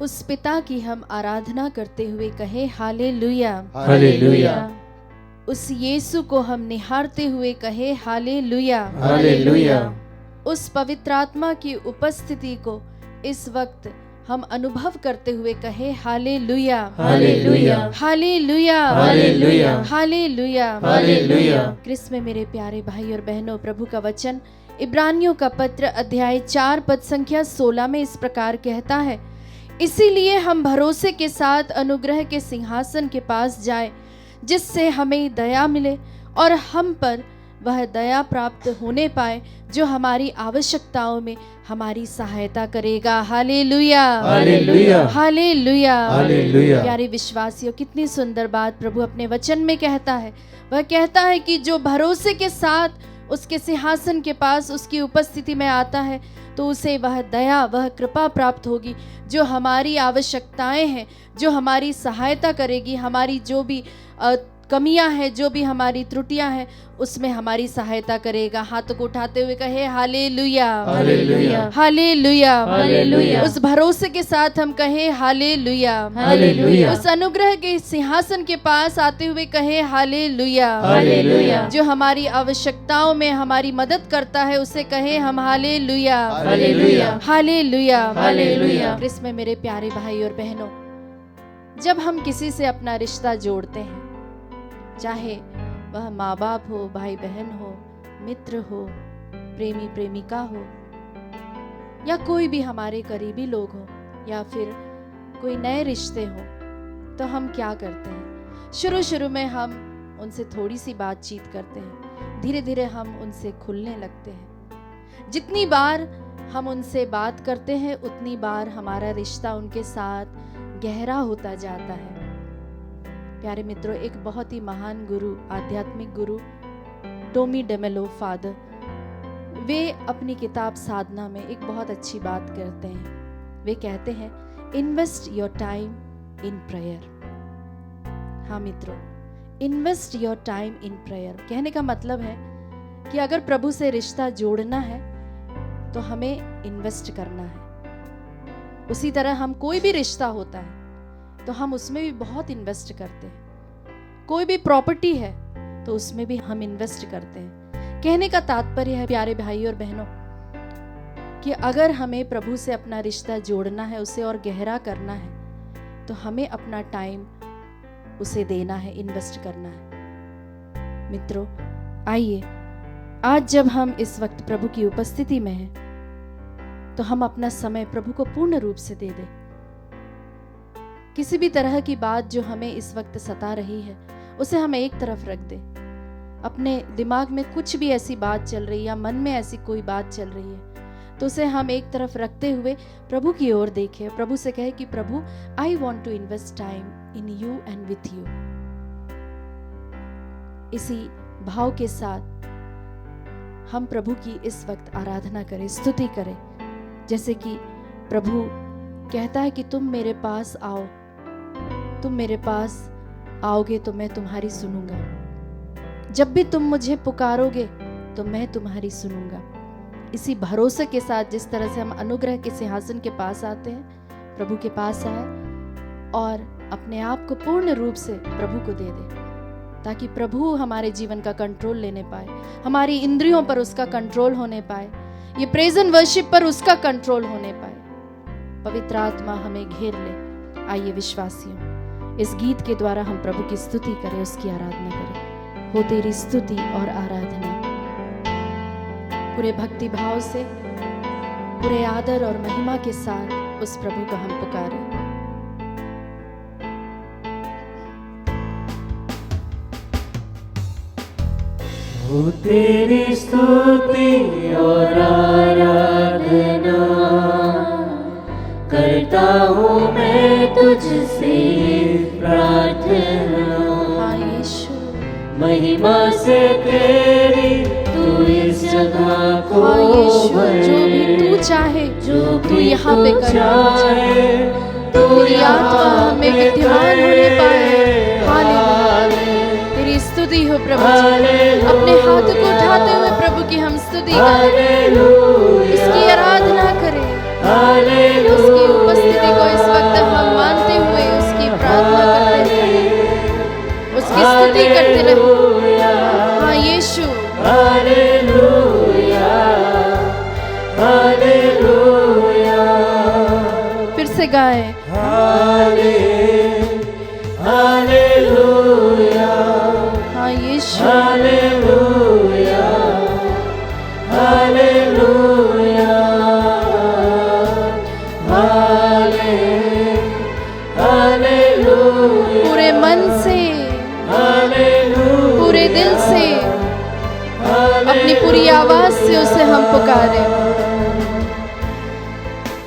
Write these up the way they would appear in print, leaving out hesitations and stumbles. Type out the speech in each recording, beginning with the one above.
उस पिता की हम आराधना करते हुए कहे हालेलुया, हालेलुया, उस यीशु को हम निहारते हुए कहे हालेलुया, हालेलुया, उस पवित्र आत्मा की उपस्थिति को इस वक्त हम अनुभव करते हुए कहे hallelujah, hallelujah, hallelujah, hallelujah, hallelujah, hallelujah. क्रिस्त में मेरे प्यारे भाई और बहनों, प्रभु का वचन इब्रानियों का पत्र अध्याय 4 पद संख्या 16 में इस प्रकार कहता है, इसीलिए हम भरोसे के साथ अनुग्रह के सिंहासन के पास जाएं, जिससे हमें दया मिले और हम पर वह दया प्राप्त होने पाए जो हमारी आवश्यकताओं में हमारी सहायता करेगा। Hallelujah, hallelujah, hallelujah, hallelujah. प्यारे विश्वासियों, कितनी सुंदर बात प्रभु अपने वचन में कहता है। वह कहता है कि जो भरोसे के साथ उसके सिंहासन के पास उसकी उपस्थिति में आता है तो उसे वह दया, वह कृपा प्राप्त होगी जो हमारी आवश्यकताएं हैं, जो हमारी सहायता करेगी, हमारी जो भी कमियां हैं, जो भी हमारी त्रुटियां हैं, उसमें हमारी सहायता करेगा। हाथों को उठाते हुए कहे हालेलुया, हालेलुया, हालेलुया, हालेलुया। उस भरोसे के साथ हम कहे हालेलुया, हालेलुया। उस अनुग्रह के सिंहासन के पास आते हुए कहे हालेलुया, हालेलुया। जो हमारी आवश्यकताओं में हमारी मदद करता है उसे कहे हम हालेलुया, हालेलुया, हालेलुया, हालेलुया। क्रिस्त में मेरे प्यारे भाई और बहनों, जब हम किसी से अपना रिश्ता जोड़ते हैं, चाहे वह माँ बाप हो, भाई बहन हो, मित्र हो, प्रेमी प्रेमिका हो, या कोई भी हमारे करीबी लोग हो, या फिर कोई नए रिश्ते हो, तो हम क्या करते हैं? शुरू शुरू में हम उनसे थोड़ी सी बातचीत करते हैं, धीरे धीरे हम उनसे खुलने लगते हैं। जितनी बार हम उनसे बात करते हैं उतनी बार हमारा रिश्ता उनके साथ गहरा होता जाता है। प्यारे मित्रों, एक बहुत ही महान गुरु, आध्यात्मिक गुरु टोमी डेमेलो फादर, वे अपनी किताब साधना में एक बहुत अच्छी बात करते हैं। वे कहते हैं, invest your time in prayer. हाँ मित्रों, invest your time in prayer कहने का मतलब है कि अगर प्रभु से रिश्ता जोड़ना है तो हमें इन्वेस्ट करना है। उसी तरह हम कोई भी रिश्ता होता है तो हम उसमें भी बहुत इन्वेस्ट करते हैं। कोई भी प्रॉपर्टी है तो उसमें भी हम इन्वेस्ट करते हैं। कहने का तात्पर्य है प्यारे भाई और बहनों कि अगर हमें प्रभु से अपना रिश्ता जोड़ना है, उसे और गहरा करना है, तो हमें अपना टाइम उसे देना है, इन्वेस्ट करना है। मित्रों, आइए आज जब हम इस वक्त प्रभु की उपस्थिति में हैं तो हम अपना समय प्रभु को पूर्ण रूप से दे दें। किसी भी तरह की बात जो हमें इस वक्त सता रही है उसे हम एक तरफ रख दें। अपने दिमाग में कुछ भी ऐसी बात चल रही है या मन में ऐसी कोई बात चल रही है तो उसे हम एक तरफ रखते हुए प्रभु की ओर देखें। प्रभु से कहे कि प्रभु, I want to invest time in you and with you. इसी भाव के साथ हम प्रभु की इस वक्त आराधना करें, स्तुति करें। जैसे कि प्रभु कहता है कि तुम मेरे पास आओ, तुम मेरे पास आओगे तो मैं तुम्हारी सुनूंगा। जब भी तुम मुझे पुकारोगे तो मैं तुम्हारी सुनूंगा। इसी भरोसे के साथ जिस तरह से हम अनुग्रह के सिंहासन के पास आते हैं, प्रभु के पास आए और अपने आप को पूर्ण रूप से प्रभु को दे दे, ताकि प्रभु हमारे जीवन का कंट्रोल लेने पाए, हमारी इंद्रियों पर उसका कंट्रोल होने पाए, ये प्रेज एंड वर्शिप पर उसका कंट्रोल होने पाए। पवित्र आत्मा हमें घेर ले। आइए विश्वासियों, इस गीत के द्वारा हम प्रभु की स्तुति करें, उसकी आराधना करें। हो तेरी स्तुति और आराधना। पूरे भक्ति भाव से, पूरे आदर और महिमा के साथ उस प्रभु को हम पुकारें। हो तेरी स्तुति और आराधना करता हूँ मैं तुझसे प्रार्थना। हाँ यीशु, महिमा से तेरी तू इस जगह को हाँ यीशु, भर, जो भी तू चाहे जो तू यहाँ पे कर। चाहे तेरी आत्मा हमें विद्यमान होने पाए। हालेलुया, तेरी स्तुति हो प्रभु जी। अपने हाथ को उठाते हुए प्रभु की हम स्तुति करें, इसकी आराधना करें। उसकी उपस्थिति को इस वक्त हम मानते हुए उसकी प्रार्थना करते रहे, उसकी स्तुति करते रहे। हाँ यीशु, फिर से गाए हाँ यीशु, पूरे मन से, पूरे दिल से, अपनी पूरी आवाज से उसे हम पुकारे।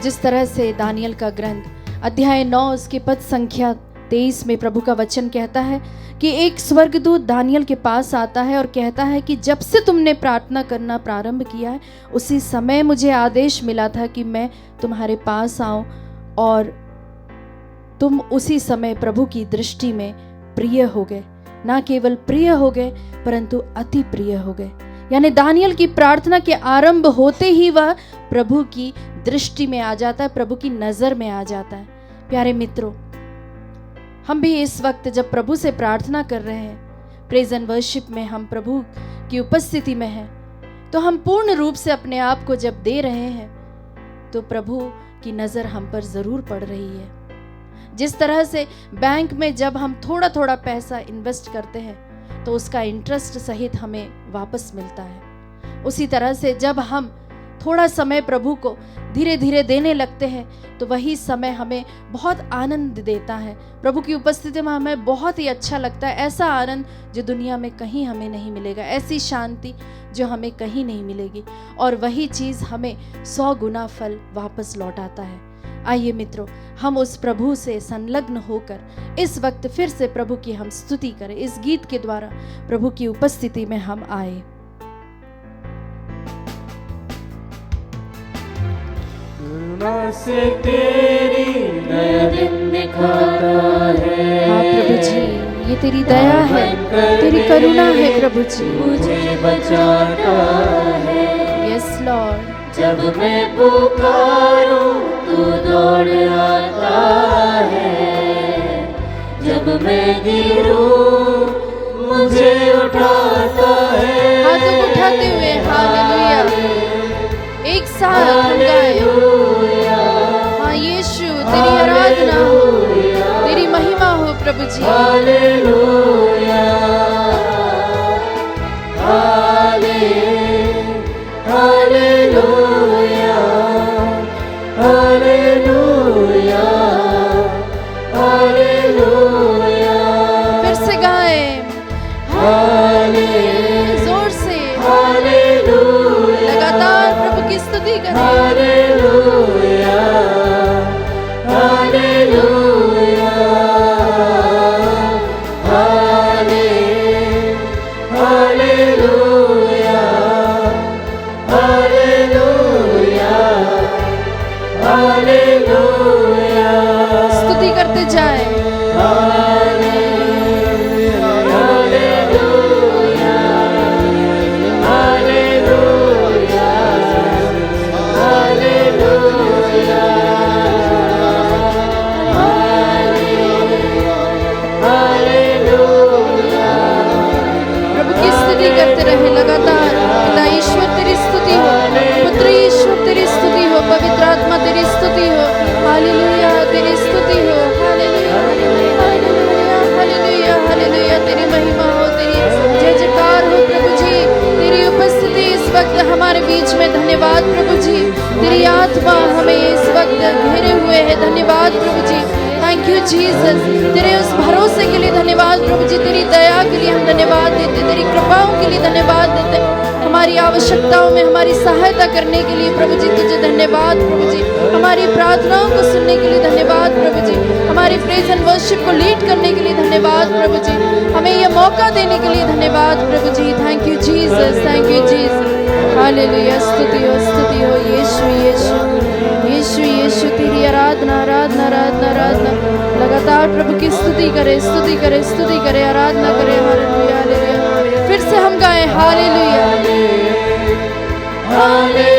जिस तरह से दानियल का ग्रंथ अध्याय 9 उसके पद संख्या 23 में प्रभु का वचन कहता है कि एक स्वर्गदूत दानियल के पास आता है और कहता है कि जब से तुमने प्रार्थना करना प्रारंभ किया है उसी समय मुझे आदेश मिला था कि मैं तुम्हारे पास आऊं, और तुम उसी समय प्रभु की दृष्टि में प्रिय हो गए। ना केवल प्रिय हो गए परंतु अति प्रिय हो गए। यानी दानियल की प्रार्थना के आरंभ होते ही वह प्रभु की दृष्टि में आ जाता है, प्रभु की नजर में आ जाता है। प्यारे मित्रों, हम भी इस वक्त जब प्रभु से प्रार्थना कर रहे हैं, प्रेज एंड वर्शिप में हम प्रभु की उपस्थिति में हैं, तो हम पूर्ण रूप से अपने आप को जब दे रहे हैं तो प्रभु की नजर हम पर जरूर पड़ रही है। जिस तरह से बैंक में जब हम थोड़ा थोड़ा पैसा इन्वेस्ट करते हैं तो उसका इंटरेस्ट सहित हमें वापस मिलता है, उसी तरह से जब हम थोड़ा समय प्रभु को धीरे धीरे देने लगते हैं तो वही समय हमें बहुत आनंद देता है। प्रभु की उपस्थिति में हमें बहुत ही अच्छा लगता है, ऐसा आनंद जो दुनिया में कहीं हमें नहीं मिलेगा, ऐसी शांति जो हमें कहीं नहीं मिलेगी, और वही चीज़ हमें 100 गुना फल वापस लौटाता है। आइए मित्रों, हम उस प्रभु से संलग्न होकर इस वक्त फिर से प्रभु की हम स्तुति करें। इस गीत के द्वारा प्रभु की उपस्थिति में हम आए। से तेरी नया दिन दिखाता है। हाँ प्रभु जी, ये तेरी दया है, तेरी करुणा है प्रभु जी, मुझे बचाता है। यस लॉर्ड, जब मैं पुकारूं तू दौड़ आता है, जब मैं गिरूं मुझे उठाता है। हाथों को उठाते हुए हालेलुया एक साथ हम गाएं। हाँ यीशु, तेरी आराधना हो, तेरी महिमा हो प्रभु जी। Hallelujah, hallelujah, hallelujah, hallelujah. फिर से गाएं जोर से, लगातार प्रभु की स्तुति करें। Hallelujah, hallelujah, hallelujah, hallelujah, hallelujah. स्तुति करते जाएं। करते रहे लगातार। पिता ईश्वर तेरी स्तुति हो, पुत्र ईश्वर तेरी स्तुति हो, पवित्र आत्मा तेरी स्तुति हो। हालेलुया, तेरी स्तुति हो। हालेलुया, हालेलुया, हालेलुया, हालेलुया, तेरी महिमा हो, तेरी जय जयकार हो प्रभु जी। तेरी उपस्थिति इस वक्त हमारे बीच में, धन्यवाद प्रभु जी। तेरी आत्मा हमें इस वक्त घेरे हुए है, धन्यवाद प्रभु जी। Thank you Jesus. तेरे उस भरोसे के लिए धन्यवाद प्रभु जी, तेरी दया के लिए हम धन्यवाद देते, तेरी कृपाओं के लिए धन्यवाद देते, हमारी आवश्यकताओं में हमारी सहायता करने के लिए प्रभु जी तुझे धन्यवाद प्रभु जी। हमारी प्रार्थनाओं को सुनने के लिए धन्यवाद प्रभु जी। हमारी प्रेज एंड वर्शिप को लीड करने के लिए धन्यवाद प्रभु जी। हमें यह मौका देने के लिए धन्यवाद प्रभु जी। Thank you Jesus, thank you Jesus. Hallelujah, स्तुति हो यीशु, यीशु, यीशु, यीशु। तेरी आराधना, आराधना, आराधना, आराधना। लगातार प्रभु की स्तुति करे, स्तुति करे, स्तुति करे, आराधना करे। Hallelujah, hallelujah. फिर से हम गाएं हालेलुया, हालेलुया।